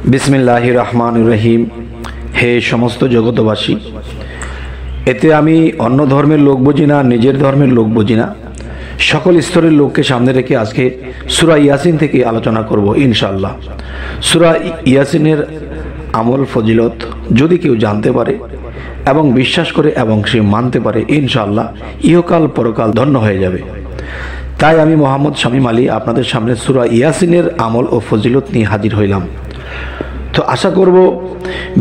বিসমিল্লাহির রহমানির রহিম। হে সমস্ত জগতবাসী, এতে আমি অন্য ধর্মের লোক বুঝি না, নিজের ধর্মের লোক বুঝি না, সকল স্তরের লোককে সামনে রেখে আজকে সূরা ইয়াসিন থেকে আলোচনা করব ইনশাআল্লাহ। সূরা ইয়াসিনের আমল ফজিলত যদি কেউ জানতে পারে এবং বিশ্বাস করে এবং সে মানতে পারে, ইনশাআল্লাহ ইহকাল পরকাল ধন্য হয়ে যাবে। তাই আমি মোহাম্মদ শামীম আলী আপনাদের সামনে সূরা ইয়াসিনের আমল ও ফজিলত নিয়ে হাজির হইলাম। তো আশা করব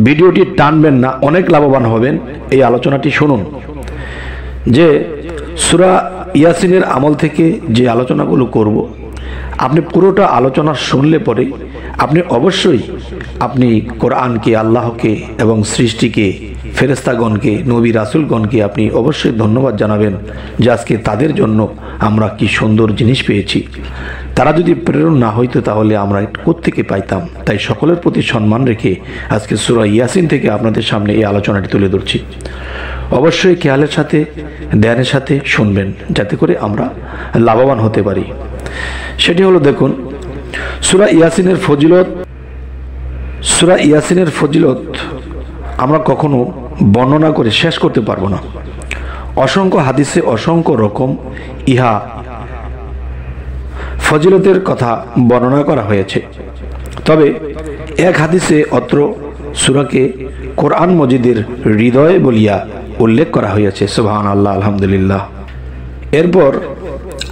ভিডিওটি টানবেন না, অনেক লাভবান হবেন। এই আলোচনাটি শুনুন যে সূরা ইয়াসিনের আমল থেকে যে আলোচনাগুলো করব, আপনি পুরোটা আলোচনা শুনলে পরে আপনি অবশ্যই আপনি কোরআনকে, আল্লাহকে এবং সৃষ্টিকে, ফেরেশতাগণকে, নবী রাসূলগণকে আপনি অবশ্যই ধন্যবাদ জানাবেন যে আজকে তাদের জন্য আমরা কি সুন্দর জিনিস পেয়েছি। তারা যদি প্রেরণ না হইতো তাহলে আমরা কোত্থেকে পাইতাম। তাই সকলের প্রতি সম্মান রেখে আজকে সূরা ইয়াসিন থেকে আপনাদের সামনে এই আলোচনাটি তুলে ধরছি। অবশ্যই খেয়ালের সাথে, ধ্যানের সাথে শুনবেন, যাতে করে আমরা লাভবান হতে পারি। সেটি হলো, দেখুন, সূরা ইয়াসিনের ফজিলত। সূরা ইয়াসিনের ফজিলত আমরা কখনো বর্ণনা করে শেষ করতে পারবো না। অসংখ্য হাদিসে অসংখ্য রকম ইহা ফজিলতের কথা বর্ণনা করা হয়েছে। তবে এক হাদিসে অত্র সূরাকে কোরআন মজিদের হৃদয় বলিয়া উল্লেখ করা হয়েছে। সুবহানাল্লাহ, আলহামদুলিল্লাহ। এরপর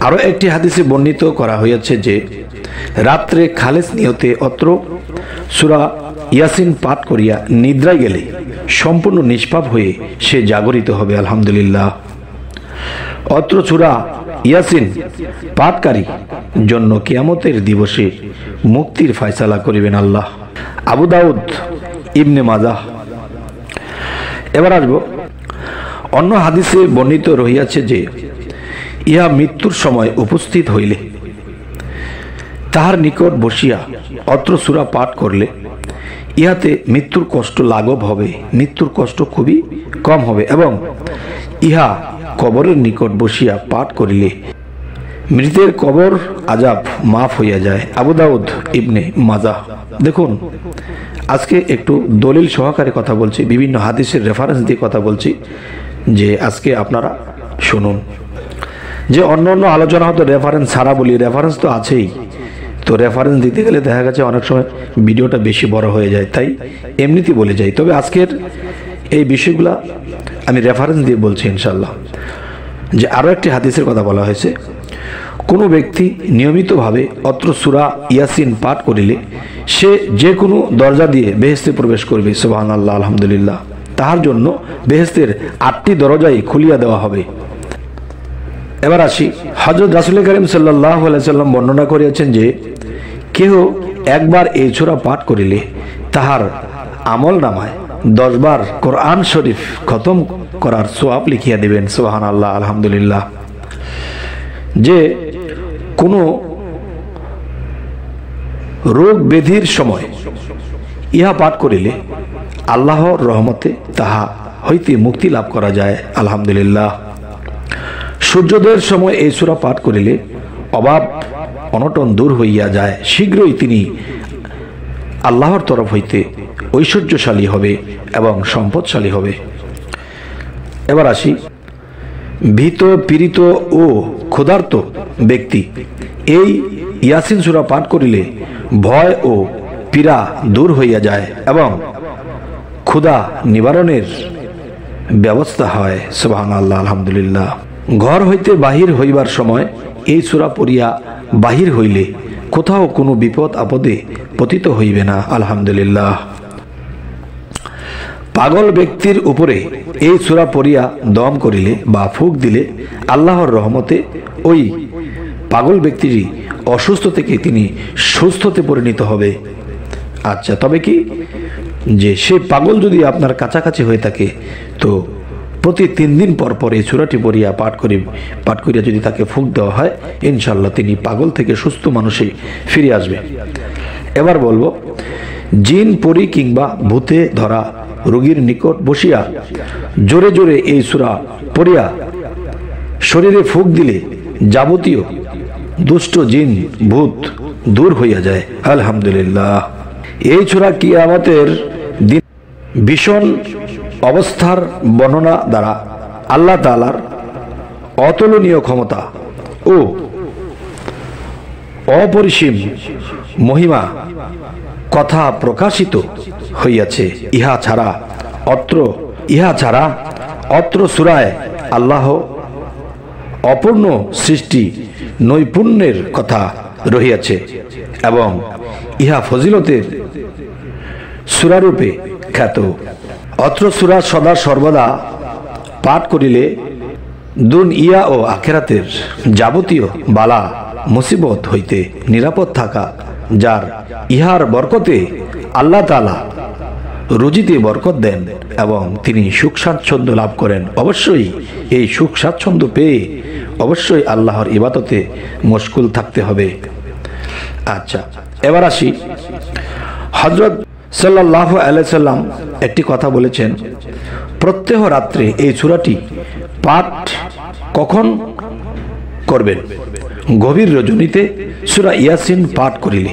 আরো একটি হাদিসে বর্ণিত করা হয়েছে যে রাত্রে খালেস নিয়তে অত্র সূরা ইয়াসিন পাঠ করিয়া নিদ্রায় গেলে সম্পূর্ণ নিষ্পাপ হয়ে সে জাগরিত হবে। আলহামদুলিল্লাহ। অত্র সূরা ইয়াসিন পাঠকারী জন্য কিয়ামতের দিবসে মুক্তির ফয়সালা করিবেন আল্লাহ। আবু দাউদ, ইবনে মাজাহ। এবার আসব, অন্য হাদিসে বর্ণিত রহিয়াছে যে ইহা মৃত্যুর সময় উপস্থিত হইলে তাহার নিকট বসিয়া অত্র সূরা পাঠ করলে ইহাতে মৃত্যুর কষ্ট লাঘব হবে, মৃত্যুর কষ্ট খুবই কম হবে, এবং ইহা কবরের নিকট বসিয়া পাঠ করিলে মৃতের কবর আযাব মাফ হইয়া যায়। আবু দাউদ, ইবনে মাজাহ। দেখুন, আজকে একটু দলিল সহকারে কথা বলছি, বিভিন্ন হাদিসের রেফারেন্স দিয়ে কথা বলছি, যে আজকে আপনারা শুনুন। যে অন্য অন্য আলোচনা হতো রেফারেন্স ছাড়া বলি, রেফারেন্স তো আছেই, তো রেফারেন্স দিতে গেলে দেখা গেছে অনেক সময় ভিডিওটা বেশি বড় হয়ে যায়, তাই এমনিতেই বলে যাই। তবে আজকের এই বিষয়গুলা আমি রেফারেন্স দিয়ে বলছি ইনশাল্লাহ। যে আরও একটি হাদিসের কথা বলা হয়েছে, কোনো ব্যক্তি নিয়মিতভাবে অত্র সূরা ইয়াসিন পাঠ করিলে সে যে কোনো দরজা দিয়ে বেহেশতে প্রবেশ করবে। সুবহানাল্লাহ, আলহামদুলিল্লাহ। তাহার জন্য বেহেশতের 8টি দরজাই খুলিয়া দেওয়া হবে। এবার আসি, হযরত রাসূল করিম সাল্লাল্লাহু আলাইহি সাল্লাম বর্ণনা করিয়াছেন যে কেহ একবার এই সূরা পাঠ করিলে তাহার আমল নামায় 10 বার কোরআন শরীফ খতম করার সওয়াব লিখিয়া দিবেন। সুবহানাল্লাহ, আলহামদুলিল্লাহ। যে কোনো রোগ ব্যাধির সময় ইহা পাঠ করিলে আল্লাহর রহমতে তাহা হইতে মুক্তি লাভ করা যায়। আলহামদুলিল্লাহ। সূর্যোদয়ের সময় এই সূরা পাঠ করিলে অভাব অনটন দূর হইয়া যায়, শীঘ্রই তিনি আল্লাহর তরফ হইতে ঐশ্বর্যশালী হবে এবং সম্পদশালী হবে। এবার আসি, ভীত, পীড়িত ও ক্ষুধার্ত ব্যক্তি এই ইয়াসিন সূরা পাঠ করিলে ভয় ও পীড়া দূর হইয়া যায় এবং ক্ষুধা নিবারণের ব্যবস্থা হয়। সুবহানাল্লাহ, আলহামদুলিল্লাহ। ঘর হইতে বাহির হইবার সময় এই সূরা পড়িয়া বাহির হইলে কোথাও কোনো বিপদ আপদে পতিত হইবে না। আলহামদুলিল্লাহ। পাগল ব্যক্তির উপরে এই সূরা পড়িয়া দম করিলে বা ফুঁক দিলে আল্লাহর রহমতে ওই পাগল ব্যক্তির অসুস্থ থেকে তিনি সুস্থতে পরিণত হবে। আচ্ছা, তবে কি যে সে পাগল যদি আপনার কাছাকাছি হয়ে থাকে, তো প্রতি 3 দিন পর পর এই সূরাটি পড়িয়া পাঠ করিয়া যদি তাকে ফুঁক দেওয়া হয়, ইনশাআল্লাহ তিনি পাগল থেকে সুস্থ মানুষে ফিরে আসবে। এবার বলবো, জিন, পরী কিংবা ভূতে ধরা রোগীর নিকট বসিয়া জোরে জোরে এই সূরা পড়িয়া শরীরে ফুঁক দিলে যাবতীয় দুষ্ট জিন ভূত দূর হইয়া যায়। আলহামদুলিল্লাহ। এই সূরা কিয়ামতের দিন ভীষণ অবস্থার বর্ণনা দ্বারা আল্লাহ তাআলার অতুলনীয় ক্ষমতা ও অপরিসীম মহিমা কথা প্রকাশিত হইয়াছে। ইহা ছাড়া অত্র সূরায় আল্লাহ অপূর্ণ সৃষ্টি নৈপুণ্যের কথা রহিয়াছে এবং ইহা ফজিলতের সূরারূপে খ্যাত। অত্র সূরা সদা সর্বদা পাঠ করিলে দুনিয়া ও আখিরাতের যাবতীয় বালা মুসিবত হইতে নিরাপদ থাকা, যার ইহার বরকতে আল্লাহ তাআলা রুজিতে বরকত দেন এবং তিনি সুখ স্বাচ্ছন্দ্য লাভ করেন। অবশ্যই এই সুখ স্বাচ্ছন্দ্য পেয়ে অবশ্যই আল্লাহর ইবাদতে মশগুল থাকতে হবে। আচ্ছা, এবার আসি, হযরত সাল্লাল্লাহু আলাইহি সাল্লাম একটি কথা বলেছেন, প্রত্যহ রাত্রে এই সূরাটি পাঠ কখন করবেন? গভীর রজনীতে সূরা ইয়াসিন পাঠ করিলে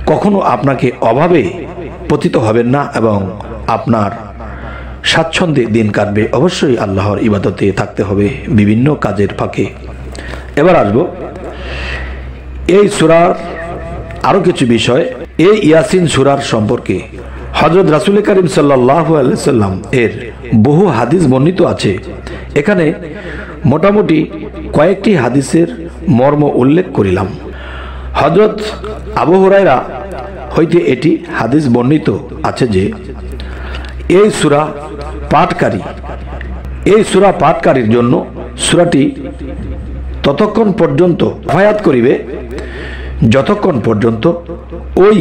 কখনো আপনাকে অভাবে পতিত হবেন না এবং আপনার স্বাচ্ছন্দ্যে দিন কাটবে। অবশ্যই আল্লাহর ইবাদতে থাকতে হবে বিভিন্ন কাজের ফাঁকে। এবার আসব এই সূরার আরো কিছু বিষয়। এই ইয়াসিন সূরার সম্পর্কে হযরত রাসূল করিম সাল্লাল্লাহু আলাইহি সাল্লাম এর বহু হাদিস বর্ণিত আছে। এখানে মোটামুটি কয়েকটি হাদিসের মর্ম উল্লেখ করিলাম। হযরত আবু হুরায়রা হইতে এটি হাদিস বর্ণিত আছে যে এই সূরা পাঠকারীর জন্য সূরাটি ততক্ষণ পর্যন্ত হেফাজত করিবে যতক্ষণ পর্যন্ত ওই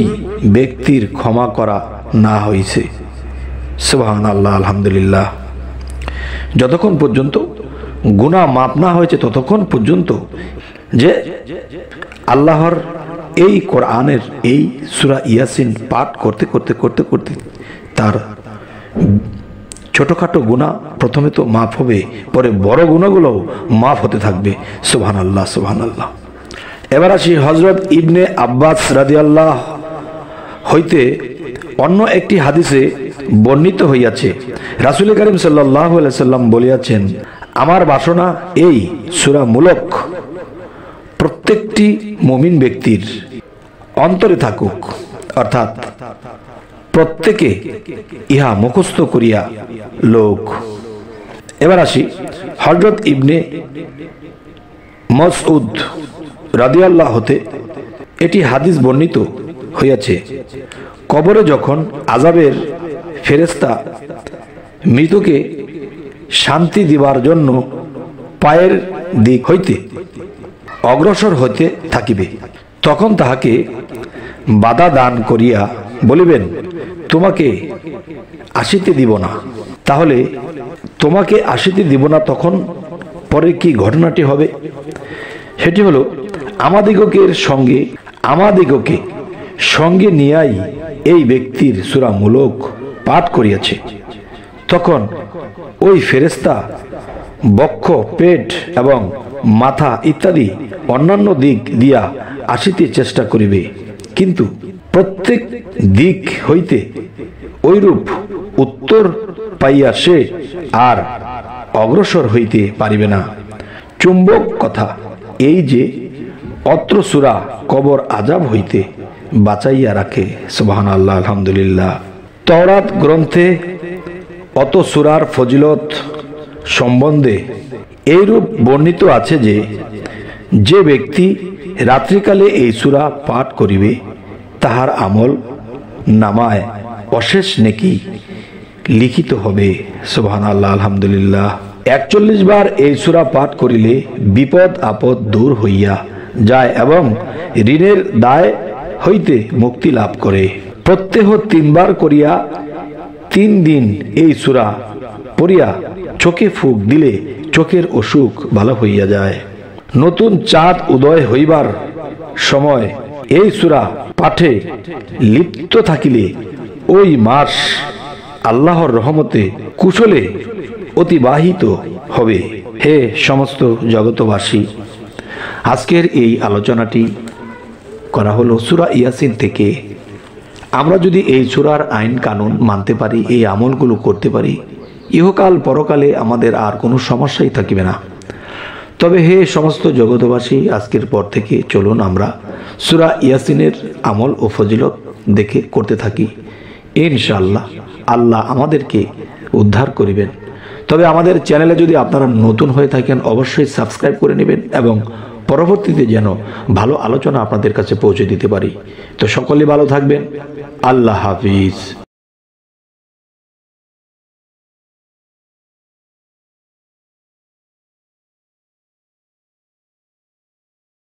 ব্যক্তির ক্ষমা করা না হইছে। সুবহানাল্লাহ, আলহামদুলিল্লাহ। যতক্ষণ পর্যন্ত গুনাহ মাফ না হয়েছে ততক্ষণ পর্যন্ত যে আল্লাহর এই কোরআনের এই সূরা ইয়াসিন পাঠ করতে তার ছোটখাটো গুনাহ প্রথমে তো মাফ হবে, পরে বড় গুনাহগুলো মাফ হতে থাকবে। সুবহানাল্লাহ, সুবহানাল্লাহ। এবার আসি, হযরত ইবনে আব্বাস রাদিয়াল্লাহু হইতে অন্য একটি হাদিসে বর্ণিত হইয়াছে, রাসূল করিম সাল্লাল্লাহু আলাইহি সাল্লাম বলিয়াছেন, আমার বাসনা এই সূরা মূলক প্রত্যেকটি মুমিন ব্যক্তির অন্তরে থাকুক, অর্থাৎ প্রত্যেকে ইহা মুখস্থ করিয়া লোক। এবার আসি, হযরত ইবনে মাসউদ রাদিয়াল্লাহু হতে এটি হাদিস বর্ণিত হইয়াছে, কবরে যখন আযাবের ফেরেশতা মৃতকে শান্তি দিবার জন্য পায়ের দিক হইতে অগ্রসর হইতে থাকিবে, তখন তাহাকে বাধা দান করিয়া বলিবেন, তোমাকে আসিতে দিব না। তাহলে তোমাকে আসিতে দিব না, তখন পরে কি ঘটনাটি হবে? সেটি হলো, আমাদিগকে সঙ্গে নিয়াই এই ব্যক্তির সূরা মূলক পাঠ করিয়াছে। তখন ওই ফেরেশতা বক্ষ, পেট এবং মাথা ইত্যাদি অন্যান্য দিক দিয়া আসিতে চেষ্টা করিবে, কিন্তু প্রত্যেক দিক হইতে ঐরূপ উত্তর পাইয়া সে আর অগ্রসর হইতে পারিবে না। চুম্বক কথা এই যে অত্র সূরা কবর আযাব হইতে বাঁচাইয়া রাখে। সুবহানাল্লাহ, আলহামদুলিল্লাহ। তাওরাত গ্রন্থে অত সূরার ফজিলত সম্বন্ধে এইরূপ বর্ণিত আছে যে, যে ব্যক্তি রাত্রিকালে এই সূরা পাঠ করিবে তাহার আমল নামায় অশেষ নেকি লিখিত হবে। সুবহানাল্লাহ, আলহামদুলিল্লাহ। 41 বার এই সূরা পাঠ করিলে বিপদ আপদ দূর হইয়া যায় এবং ঋণের দায় হইতে মুক্তি লাভ করে। প্রত্যহ 3 বার করিয়া 3 দিন এই সূরা পড়িয়া চোখে ফুঁক দিলে চোখের অসুখ ভালো হইয়া যায়। নতুন চাঁদ উদয় হইবার সময় এই সূরা পাঠে লিপ্ত থাকিলে ওই মাস আল্লাহর রহমতে কুশলে অতিবাহিত হবে। হে সমস্ত জগতবাসী, আজকের এই আলোচনাটি করা হলো সূরা ইয়াসিন থেকে। আমরা যদি এই সূরার আইন কানুন মানতে পারি, এই আমলগুলো করতে পারি, ইহকাল পরকালে আমাদের আর কোনো সমস্যাই থাকবে না। তবে হে সমস্ত জগতবাসী, আজকের পর থেকে চলুন আমরা সূরা ইয়াসিনের আমল ও ফজিলত দেখে করতে থাকি। ইনশাআল্লাহ আল্লাহ আমাদেরকে উদ্ধার করিবেন। তবে আমাদের চ্যানেলে যদি আপনারা নতুন হয়ে থাকেন, অবশ্যই সাবস্ক্রাইব করে নেবেন এবং পরবর্তীতে যেন ভালো আলোচনা আপনাদের কাছে পৌঁছে দিতে পারি। তো সকলে ভালো থাকবেন। আল্লাহ হাফিজ।